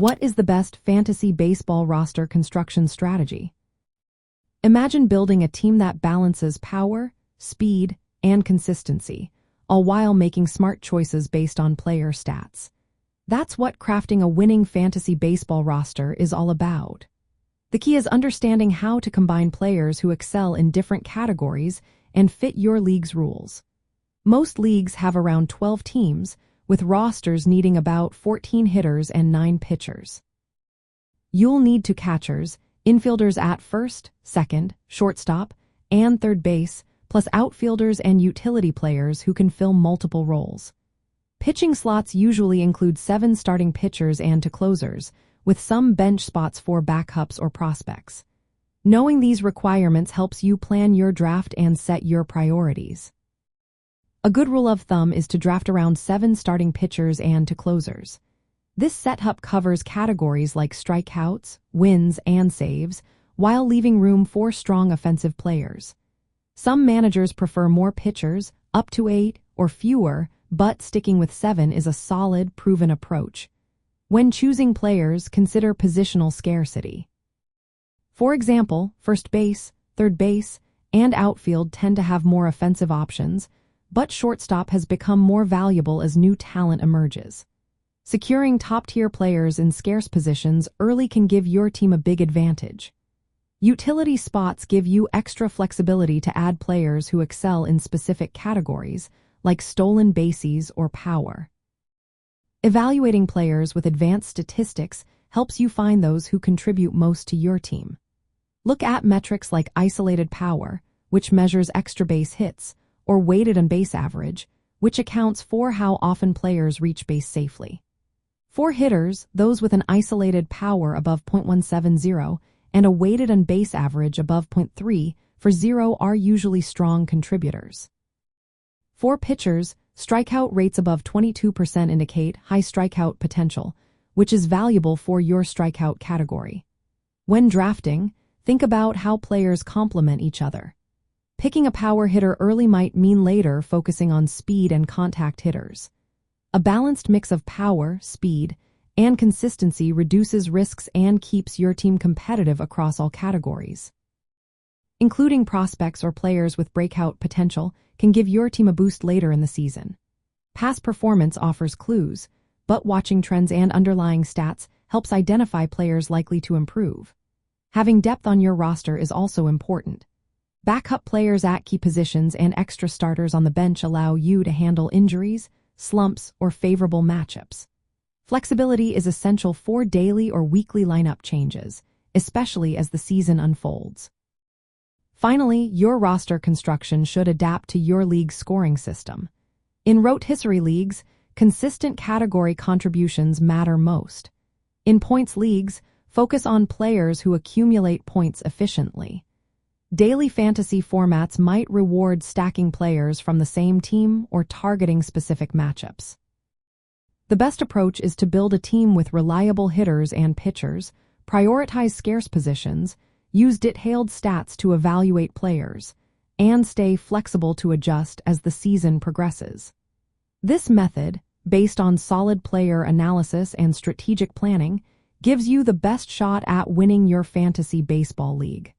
What is the best fantasy baseball roster construction strategy? Imagine building a team that balances power, speed, and consistency, all while making smart choices based on player stats. That's what crafting a winning fantasy baseball roster is all about. The key is understanding how to combine players who excel in different categories and fit your league's rules. Most leagues have around 12 teams, with rosters needing about 14 hitters and 9 pitchers. You'll need 2 catchers, infielders at first, second, shortstop, and third base, plus outfielders and utility players who can fill multiple roles. Pitching slots usually include 7 starting pitchers and 2 closers, with some bench spots for backups or prospects. Knowing these requirements helps you plan your draft and set your priorities. A good rule of thumb is to draft around 7 starting pitchers and 2 closers. This setup covers categories like strikeouts, wins, and saves, while leaving room for strong offensive players. Some managers prefer more pitchers, up to 8, or fewer, but sticking with 7 is a solid, proven approach. When choosing players, consider positional scarcity. For example, first base, third base, and outfield tend to have more offensive options, but shortstop has become more valuable as new talent emerges. Securing top-tier players in scarce positions early can give your team a big advantage. Utility spots give you extra flexibility to add players who excel in specific categories, like stolen bases or power. Evaluating players with advanced statistics helps you find those who contribute most to your team. Look at metrics like isolated power, which measures extra base hits, or weighted on base average, which accounts for how often players reach base safely. For hitters, those with an isolated power above .170 and a weighted on base average above .3 for 0 are usually strong contributors. For pitchers, strikeout rates above 22% indicate high strikeout potential, which is valuable for your strikeout category. When drafting, think about how players complement each other. Picking a power hitter early might mean later focusing on speed and contact hitters. A balanced mix of power, speed, and consistency reduces risks and keeps your team competitive across all categories. Including prospects or players with breakout potential can give your team a boost later in the season. Past performance offers clues, but watching trends and underlying stats helps identify players likely to improve. Having depth on your roster is also important. Backup players at key positions and extra starters on the bench allow you to handle injuries, slumps, or favorable matchups. Flexibility is essential for daily or weekly lineup changes, especially as the season unfolds. Finally, your roster construction should adapt to your league's scoring system. In Rotisserie leagues, consistent category contributions matter most. In points leagues, focus on players who accumulate points efficiently. Daily fantasy formats might reward stacking players from the same team or targeting specific matchups. The best approach is to build a team with reliable hitters and pitchers, prioritize scarce positions, use detailed stats to evaluate players, and stay flexible to adjust as the season progresses. This method, based on solid player analysis and strategic planning, gives you the best shot at winning your fantasy baseball league.